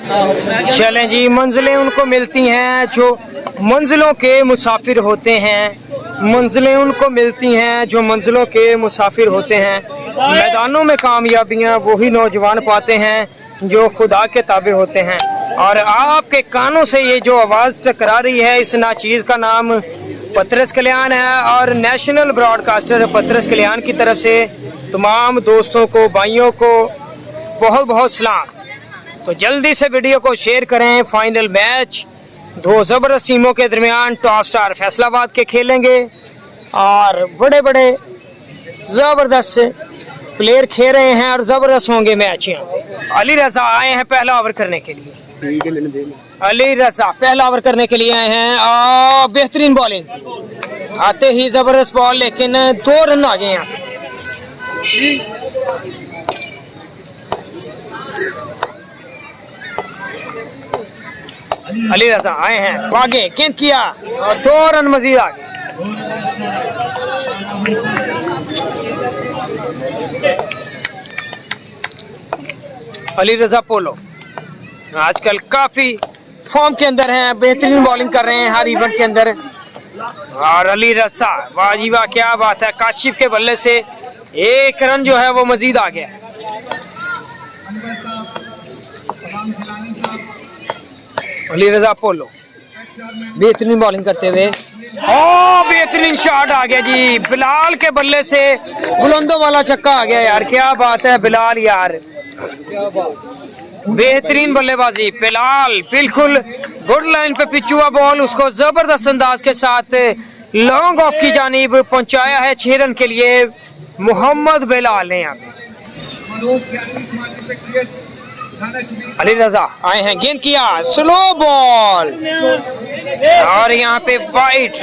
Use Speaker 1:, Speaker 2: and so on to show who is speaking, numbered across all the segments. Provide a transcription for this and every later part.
Speaker 1: चलें जी, मंजिलें उनको मिलती हैं जो मंजिलों के मुसाफिर होते हैं। मंजिलें उनको मिलती हैं जो मंजिलों के मुसाफिर होते हैं। मैदानों में कामयाबियां वही नौजवान पाते हैं जो खुदा के ताबे होते हैं। और आपके कानों से ये जो आवाज़ टकरा रही है, इस नाचीज़ का नाम पतरस कल्याण है। और नेशनल ब्रॉडकास्टर पतरस कल्याण की तरफ से तमाम दोस्तों को, भाइयों को बहुत बहुत सलाम। तो जल्दी से वीडियो को शेयर करें। फाइनल मैच दो ज़बरदस्त टीमों के दरमियान टॉप स्टार फैसलाबाद के खेलेंगे और बड़े बड़े ज़बरदस्त प्लेयर खेल रहे हैं और ज़बरदस्त होंगे मैच। यहाँ अली रजा आए हैं पहला ओवर करने के लिए। अली रजा पहला ओवर करने के लिए आए हैं और बेहतरीन बॉलिंग आते ही ज़बरदस्त बॉल, लेकिन 2 रन आ गए यहाँ पे। अली रजा आए हैं, आगे गेंद किया और 2 रन मजीद आ गए। अली रजा पोलो आजकल काफी फॉर्म के अंदर हैं, बेहतरीन बॉलिंग कर रहे हैं हर इवेंट के अंदर। और अली रजा वाजीवा, क्या बात है, काशिफ के बल्ले से 1 रन जो है वो मजीद आ गया। अली रजा पोलो बेहतरीन बॉलिंग करते हुए, बेहतरीन शॉट आ गया जी। बिलाल के बल्ले से बुलंदों वाला छक्का आ गया यार, क्या बात है बिलाल यार, बेहतरीन बल्लेबाजी। बिलाल बिल्कुल गुड लाइन पे पिच हुआ बॉल, उसको जबरदस्त अंदाज के साथ लॉन्ग ऑफ की जानिब पहुंचाया है 6 रन के लिए मोहम्मद बिलाल ने। यहाँ अली रजा आए हैं, गेंद किया, स्लो बॉल और यहाँ पे वाइट।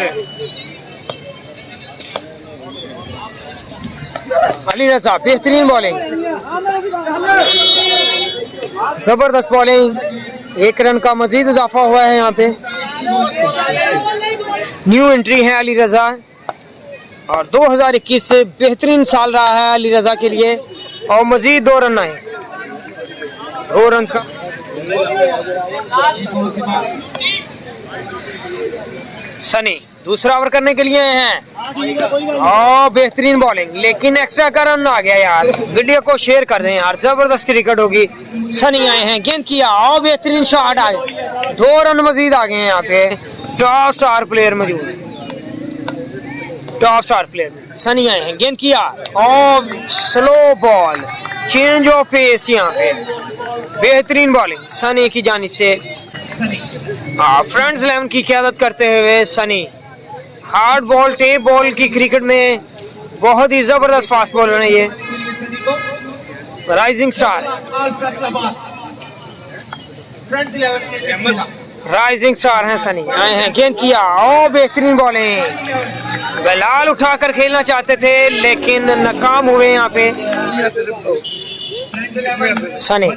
Speaker 1: अली रजा बेहतरीन बॉलिंग, जबरदस्त बॉलिंग, 1 रन का मजीद इजाफा हुआ है। यहाँ पे न्यू एंट्री है अली रजा और 2021 बेहतरीन साल रहा है अली रजा के लिए और मजीद 2 रन आए, 2 रन का। सनी दूसरा ओवर करने के लिए आए हैं और बेहतरीन बॉलिंग, लेकिन एक्स्ट्रा का रन आ गया यार। वीडियो को शेयर कर दें यार, जबरदस्त क्रिकेट होगी। सनी आए हैं, गेंद किया और बेहतरीन शॉट आ गए, 2 रन मजीद आ गए हैं। यहाँ पे टॉप स्टार प्लेयर मौजूद है, टॉप स्टार प्लेयर सनी आए हैं, गेंद किया और slow ball, change of pace. यहाँ पे बेहतरीन बॉलिंग सनी की जानिब से। फ्रेंड्स 11 की क़यादत करते हुए Sunny hard ball, tape ball की क्रिकेट में बहुत ही जबरदस्त फास्ट बॉलर है ये। राइजिंग स्टार, राइजिंग स्टार हैं सनी, आए हैं, गेंद किया और बेहतरीन बॉलिंग। बिलाल उठाकर खेलना चाहते थे लेकिन नाकाम हुए यहाँ पे। सनी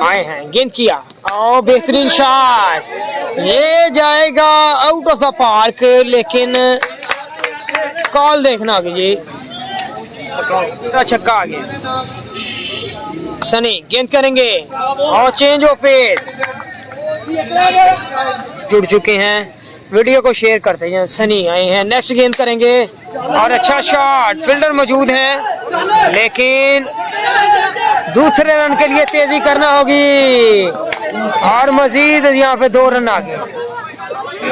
Speaker 1: आए हैं, गेंद किया और बेहतरीन शॉट, ये जाएगा आउट ऑफ द पार्क, लेकिन कॉल देखना होगी जी, छक्का आ गया। सनी गेंद करेंगे और चेंज ऑफ पेस, जुड़ चुके हैं। वीडियो को शेयर करते हैं। सनी आए हैं, नेक्स्ट गेंद करेंगे और अच्छा शॉट, फील्डर मौजूद है लेकिन दूसरे रन के लिए तेजी करना होगी और मजीद यहाँ पे 2 रन आ गए,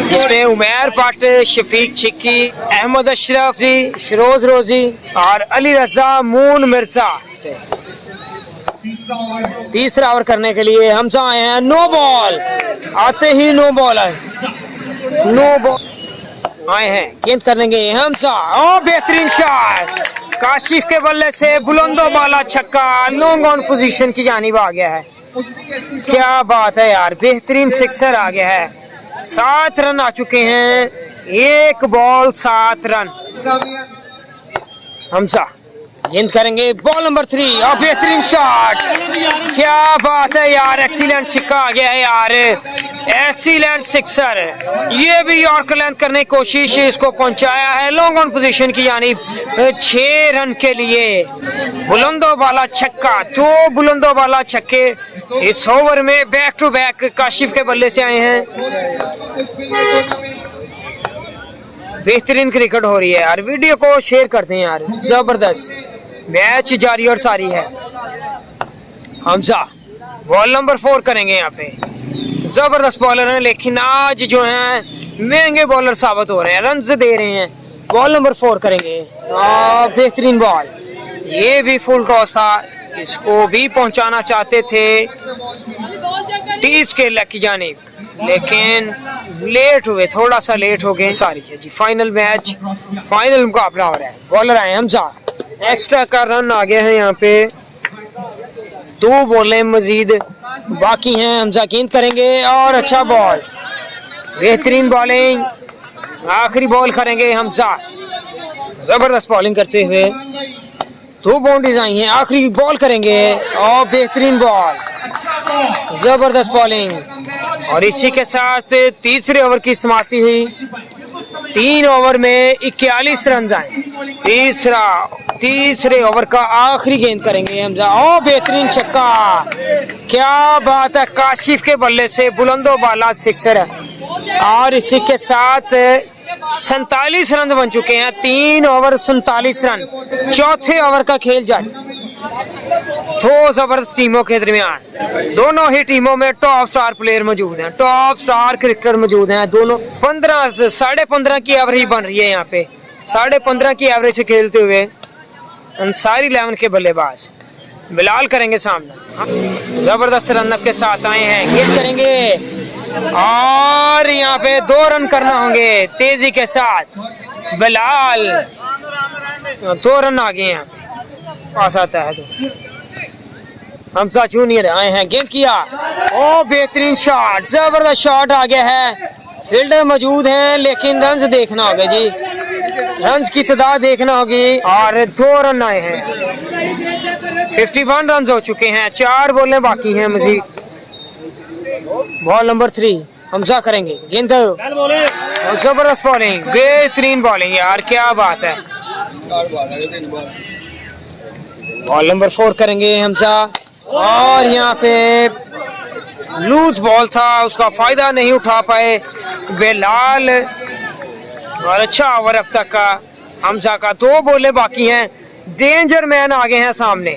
Speaker 1: जिसमें उमैर पाट, शफीक छिक्की, अहमद अशरफ जी, शरोज रोजी और अली रजा मून मिर्जा। तीसरा ओवर करने के लिए हमजा आए हैं, नो बॉल, आते ही नो बॉल आए, नो बॉल आए हैं, गेंद करेंगे हमजा और बेहतरीन शॉट, काशिफ के बल्ले से बुलंदों वाला छक्का, लॉन्ग ऑन पोजीशन की जानिब आ गया है। क्या बात है यार, बेहतरीन सिक्सर आ गया है। 7 रन आ चुके हैं, 1 बॉल 7 रन। हमजा गेंद करेंगे, बॉल नंबर 3 और बेहतरीन शॉट, क्या बात है यार, एक्सीलेंट छक्का आ गया है यार, एक्सीलेंट सिक्सर, ये भी यॉर्कर लेंथ करने की कोशिश, इसको पहुंचाया है लॉन्ग ऑन पोजीशन की यानी 6 रन के लिए। बुलंदो वाला छक्का, 2 बुलंदो वाला छक्के इस ओवर में बैक टू बैक काशिफ के बल्ले से आए हैं। बेहतरीन क्रिकेट हो रही है यार, वीडियो को शेयर करते हैं यार, जबरदस्त मैच जारी और सारी है। हमजा बॉल नंबर 4 करेंगे यहाँ पे, जबरदस्त बॉलर हैं लेकिन आज जो हैं महंगे बॉलर साबित हो रहे हैं, रन दे रहे हैं। बॉल नंबर 4 करेंगे, बेहतरीन बॉल, ये भी फुल टॉस था, इसको भी पहुंचाना चाहते थे टीप्स के लक की जानिब लेकिन लेट हुए, थोड़ा सा लेट हो गए। सारी है जी, फाइनल मैच, फाइनल मुकाबला हो रहा है। बॉलर आए हमजा, एक्स्ट्रा का रन आ गया है यहाँ पे, 2 बॉलें मजीद बाकी हैं। हमजा गेंद करेंगे और अच्छा बॉल, बेहतरीन बॉलिंग, आखिरी बॉल करेंगे हमजा, जबरदस्त बॉलिंग करते हुए, 2 बाउंड्रीज आई हैं, आखिरी बॉल करेंगे और बेहतरीन बॉल, जबरदस्त बॉलिंग। और इसी के साथ तीसरे ओवर की समाप्ति हुई, 3 ओवर में 41 रन आए। तीसरे ओवर का आखिरी गेंद करेंगे हमजा, ओ बेहतरीन छक्का, क्या बात है, काशिफ के बल्ले से बुलंदो बाला सिक्सर है। और इसी के साथ 47 रन बन चुके हैं, 3 ओवर 47 रन, चौथे ओवर का खेल जारी। 2 जबरदस्त टीमों के दरमियान, दोनों ही टीमों में टॉप स्टार प्लेयर मौजूद हैं, टॉप स्टार क्रिकेटर मौजूद हैं। दोनों 15 से 15.5 की एवरेज बन रही है यहाँ पे, 15.5 की एवरेज से खेलते हुए अंसारी 11 के बल्लेबाज बिलाल करेंगे सामना, जबरदस्त रनअप के साथ आए हैं, गेंद करेंगे और यहाँ पे 2 रन करना होंगे तेजी के साथ। बिलाल 2 रन आ गए हैं, पास आता है तो हमजा जूनियर आए हैं, गेंद किया, ओ बेहतरीन शॉट, जबरदस्त शॉट आ गया है, फील्डर मौजूद हैं लेकिन रन्स देखना होगा जी, रन्स की तादाद देखना होगी। और 2 रन आए हैं, 51 रन हो चुके हैं, 4 बॉलें बाकी हैं मजीद। बॉल नंबर 3 हमजा करेंगे, गेंद, जबरदस्त बॉलिंग, बेहतरीन बॉलिंग यार, क्या बात है। बॉल नंबर 4 करेंगे हमजा और यहाँ पे लूज बॉल था, उसका फायदा नहीं उठा पाए बिलाल। और अच्छा ओवर अब तक का हमजा का, 2 बॉलें बाकी हैं, डेंजर मैन आ गए हैं सामने।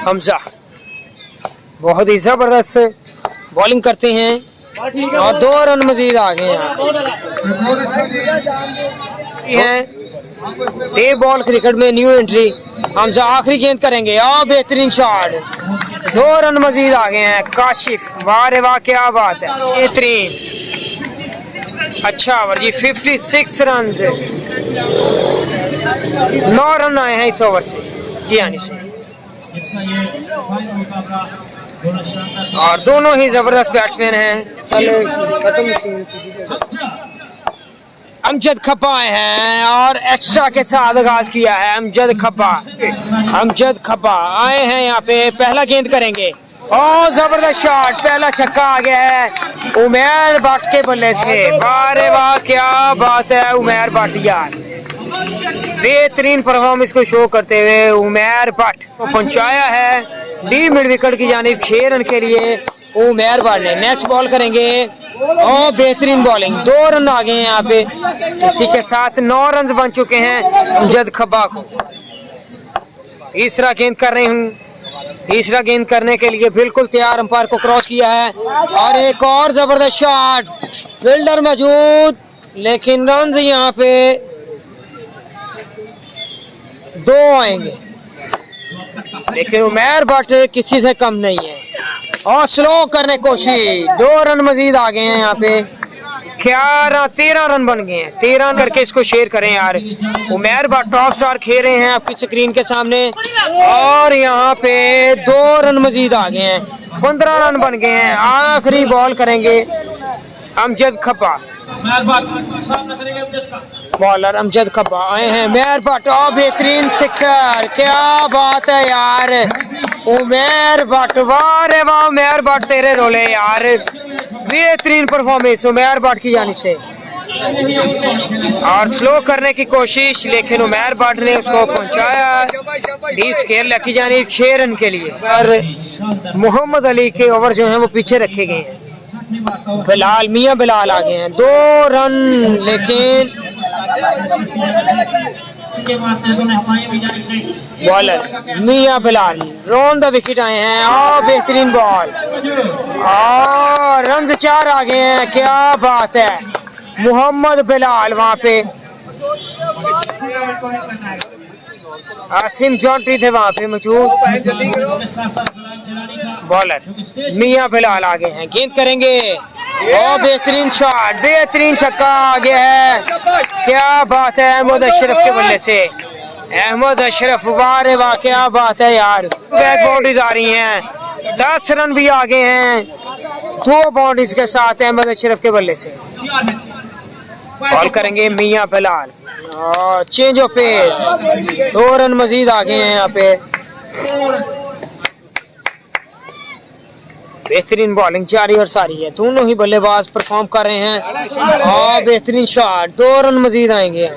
Speaker 1: हमजा बहुत ही जबरदस्त बॉलिंग करते हैं और 2 रन मजीद आ गए हैं। डे बॉल क्रिकेट में न्यू एंट्री, हमजा आखिरी गेंद करेंगे और बेहतरीन शॉट, 2 रन मजीद आ गए हैं। काशिफ, वाह रे वाह, क्या बात है, बेहतरीन, अच्छा ओवर जी, 56 रन, 9 रन आए हैं इस ओवर से जी आनिफ से। और दोनों ही जबरदस्त बैट्समैन हैं। अमजद खप्पा आए हैं और एक्स्ट्रा के साथ आगाज किया है अमजद खप्पा आए हैं यहाँ पे, पहला गेंद करेंगे और जबरदस्त शॉट, पहला छक्का आ गया है उमैर भट्ट के बल्ले से। वाह वाह, क्या बात है, उमैर भट्ट यार, बेहतरीन परफॉर्मेंस को शो करते हुए उमैर भट्ट को पहुंचाया है डी मिड विकेट की जानिब 6 रन के लिए उमैर भट्ट ने। नेक्स्ट बॉल करेंगे और बेहतरीन बॉलिंग, 2 रन आ गए हैं यहाँ पे, इसी के साथ 9 रन बन चुके हैं अमजद खब्बा को। तीसरा गेंद कर रही हूँ, तीसरा गेंद करने के लिए बिल्कुल तैयार, अंपायर को क्रॉस किया है और एक और जबरदस्त शॉट, फील्डर मौजूद लेकिन रन यहाँ पे 2 आएंगे, लेकिन उमैर भट्ट किसी से कम नहीं है और स्लो करने की कोशिश, 2 रन मजीद आ गए हैं यहाँ पे, 13 रन बन गए हैं। 13 रन करके इसको शेयर करें यार, उमैर भट्ट टॉप स्टार खेल रहे हैं आपकी स्क्रीन के सामने और यहाँ पे 2 रन मजीद आ गए हैं, 15 रन बन गए हैं। आखिरी बॉल करेंगे अमजद खब्बा, बॉलर अमजद खब्बा आए हैं, उमैर भट्ट और बेहतरीन सिक्सर, क्या बात है यार उमैर भट्ट, वाह रे वाह उमैर भट्ट तेरे रोले यार, बेहतरीन परफॉर्मेंस उमैर भट्ट की जानिब से, और स्लो करने की कोशिश, लेकिन उमैर भट्ट ने उसको पहुंचाया डीप खेल की जानिब 6 रन के लिए। और मोहम्मद अली के ओवर जो हैं वो पीछे रखे गए हैं। बिलाल, मियां बिलाल आ गए हैं, 2 रन, लेकिन bowler Mian Bilal round the wicket आए हैं। और बेहतरीन बॉल, और रन 4 आ गए हैं। क्या बात है, मोहम्मद बिलाल वहां पे, आसिम जॉन्टी थे वहां पे मौजूद। बॉलर मियां बिलाल आगे हैं, गेंद करेंगे, और बेहतरीन शॉट, बेहतरीन छक्का आ गया है। क्या बात है अहमद अशरफ के बल्ले से, अहमद अशरफ, वाह रे वाह, क्या बात है यार। बैक बाउंड्रीज आ रही हैं, 10 रन भी आगे हैं 2 बाउंड्रीज के साथ अहमद अशरफ के बल्ले से। बॉल करेंगे मियां बिलाल, और चेंज ऑफ पेस, 2 रन मजीद आ गए हैं यहाँ पे। बेहतरीन बॉलिंग जारी और सारी है, दोनों ही बल्लेबाज परफॉर्म कर रहे हैं। और बेहतरीन शॉट, 2 रन मजीद आएंगे।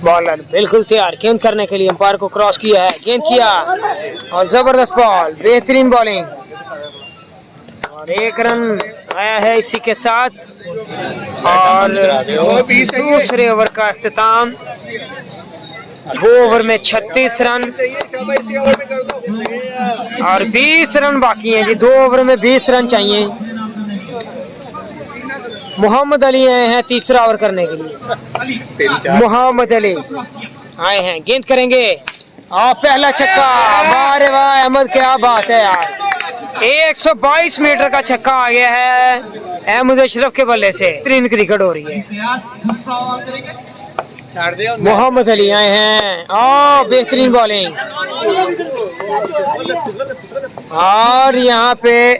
Speaker 1: बॉलर बिल्कुल तैयार गेंद करने के लिए, अंपायर को क्रॉस किया है, गेंद किया, और जबरदस्त बॉल, बेहतरीन बॉलिंग, और 1 रन आया है इसी के साथ। और दूसरे ओवर का अख्तिताम, 2 ओवर में 36 रन और 20 रन बाकी हैं जी। 2 ओवर में 20 रन चाहिए। मोहम्मद अली आए हैं तीसरा ओवर करने के लिए। मोहम्मद अली आए हैं, गेंद करेंगे, और पहला छक्का, वाह रे वाह अहमद, क्या बात है यार। 122 मीटर का छक्का आ गया है अहमद अशरफ के बल्ले से। बेहतरीन क्रिकेट हो रही है। मोहम्मद अली आए हैं, और बेहतरीन बॉलिंग, और यहाँ पे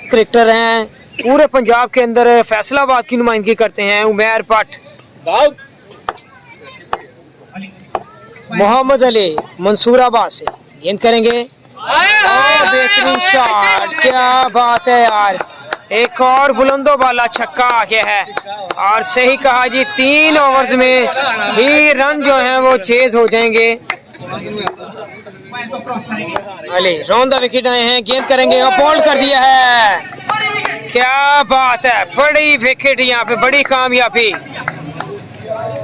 Speaker 1: क्रिकेटर हैं पूरे पंजाब के अंदर, फैसलाबाद की नुमाइंदगी करते हैं उमैर भट्ट। मोहम्मद अली मंसूराबाद से, गेंद करेंगे, और बेहतरीन शॉट, क्या बात है यार। एक और बुलंदो वाला छक्का आ गया है, और सही कहा जी, 3 ओवर्स में ही रन जो हैं वो चेज हो जाएंगे। अली रॉन द विकेट आए हैं, गेंद करेंगे, और बोल्ड कर दिया है। क्या बात है, बड़ी विकेट यहाँ पे, बड़ी कामयाबी।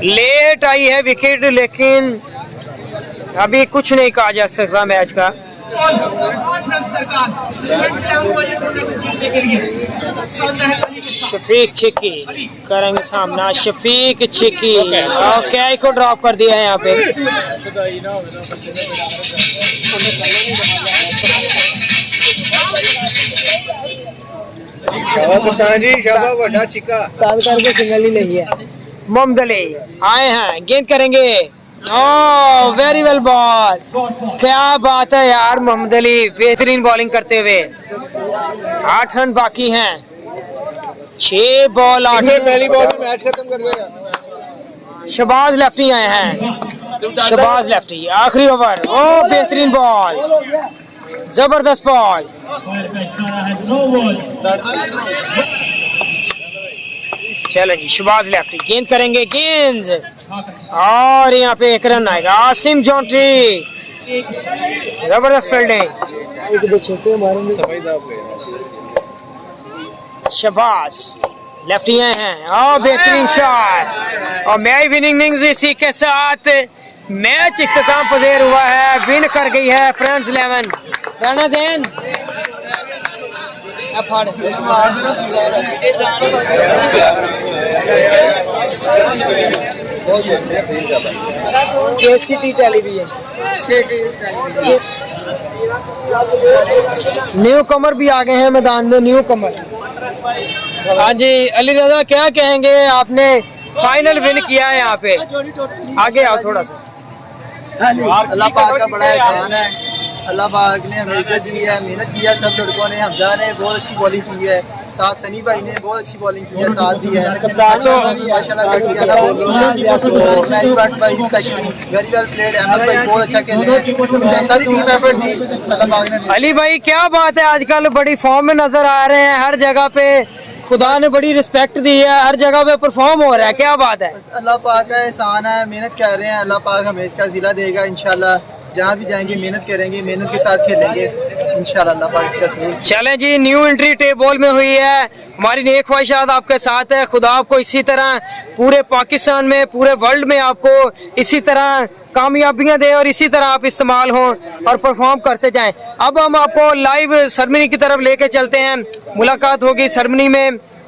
Speaker 1: लेट आई है विकेट, लेकिन अभी कुछ नहीं कहा जा सकता मैच का। शफीक छिकी करेंगे सामना, शफीक छिकी, और कैच को ड्रॉप कर दिया है यहाँ पे। सिंगल ही नहीं है। मोहम्मद अली आए हैं, गेंद करेंगे, ओह वेरी वेल बॉल, क्या बात है यार। मोहम्मद अली बेहतरीन बॉलिंग करते हुए, 8 रन बाकी हैं, 6 बॉल 8।
Speaker 2: पहली बॉल में मैच खत्म कर देगा।
Speaker 1: शहबाज लेफ्टी आए हैं, शहबाज लेफ्टी, आखिरी ओवर, ओह बेहतरीन बॉल, जबरदस्त बॉल। चलो जी, शहबाज लेफ्टी, गेंद करेंगे, गेंद, और यहाँ पे 1 रन आएगा। आसिम जॉन्टी, जबरदस्त फील्डिंग, शहबाज लेफ्टी आए हैं, और बेहतरीन शॉट, और मैच विनिंग इनिंग्स इसी के साथ मैच इख्तिताम पज़ीर हुआ है। विन कर गई है friends 11 Rana Jain. Television newcomer भी आ गए हैं मैदान में, न्यू कमर। हाँ जी अली रजा, क्या कहेंगे, आपने फाइनल विन किया है यहाँ पे, आगे आओ थोड़ा सा।
Speaker 2: अल्लाह पाक का बड़ा एहसान है
Speaker 3: अल्लाह पाक ने हमें इज्जत दी है, मेहनत की है सब लड़कों ने। हमजा ने बहुत अच्छी बॉलिंग की है, साथ सनी भाई ने बहुत अच्छी बॉलिंग की है, साथ दी है माशाल्लाह सेट किया था तो मैरी बट भाई specially very well played. Ahmed भाई बहुत अच्छा खेले हैं, सारी टीम एफर्ट थी अल्लाह पाक ने।
Speaker 1: अली भाई क्या बात है, आजकल बड़ी फॉर्म में नजर आ रहे हैं, हर जगह पे खुदा ने बड़ी रिस्पेक्ट दी है, हर जगह पे परफॉर्म हो रहा है, क्या बात है।
Speaker 3: अल्लाह पाक का एहसान है, मेहनत कर रहे हैं, अल्लाह पाक हमें इसका जिला देगा इंशाल्लाह। जहाँ भी जाएंगे मेहनत करेंगे, मेहनत के साथ खेलेंगे इंशाल्लाह अल्लाह पाक इसका जरूर।
Speaker 1: चलें जी, न्यू एंट्री टेबल में हुई है, हमारी नेक ख्वाहिशात आपके साथ है। खुदा आपको इसी तरह पूरे पाकिस्तान में, पूरे वर्ल्ड में आपको इसी तरह कामयाबियां दे और इसी तरह आप इस्तेमाल हों और परफॉर्म करते जाएं। अब हम आपको लाइव सेरेमनी की तरफ लेके चलते हैं, मुलाकात होगी सेरेमनी में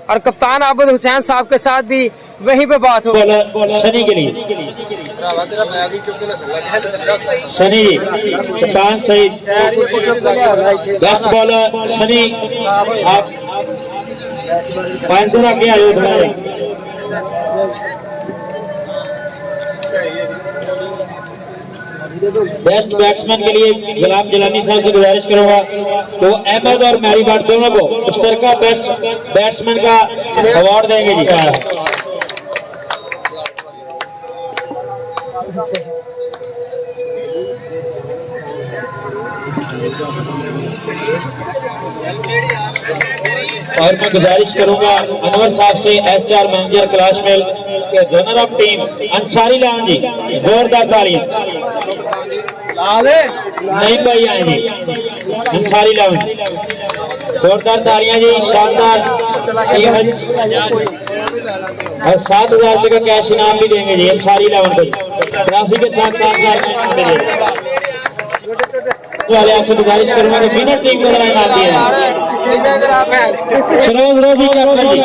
Speaker 1: और कप्तान आबिद हुसैन साहब के साथ भी वहीं पे बात होगी।
Speaker 4: सनी के लिए सनी जी, कप्तान सईद, बेस्ट बॉलर सनी, आप पांच आगे आयो बेस्ट बैट्समैन के लिए गुलाम जिलानी साहब से गुजारिश करूंगा तो अहमद और मैरी बाट दोनों को मुश्तरका बेस्ट बैट्समैन का अवार्ड देंगे जी। और मैं गुजारिश करूंगा अनवर साहब से, एचआर मैनेजर क्लास मेल के रनर ऑफ टीम अंसारी लान जी, जोरदार तालियां। नहीं भाई आए जी, अंसारी लान जोरदार तालियां जी, शानदार। और 7,000 रुपये का कैश इनाम भी देंगे जी अंसारी लान को, ट्रॉफी के साथ 7,000 इनाम भी देंगे। वाले आपसे गुजारिश करूंगा कि विनर टीम को जरा इनाम दिया। सरोज रोजी कैप्टन जी,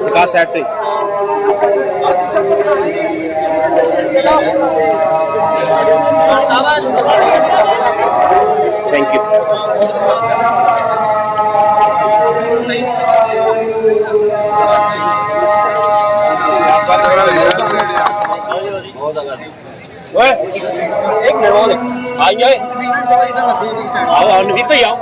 Speaker 2: विकास सेट थी थैंक यू। एक मिनट आ जाए, आओ, आओ, नवीद भाई आओ।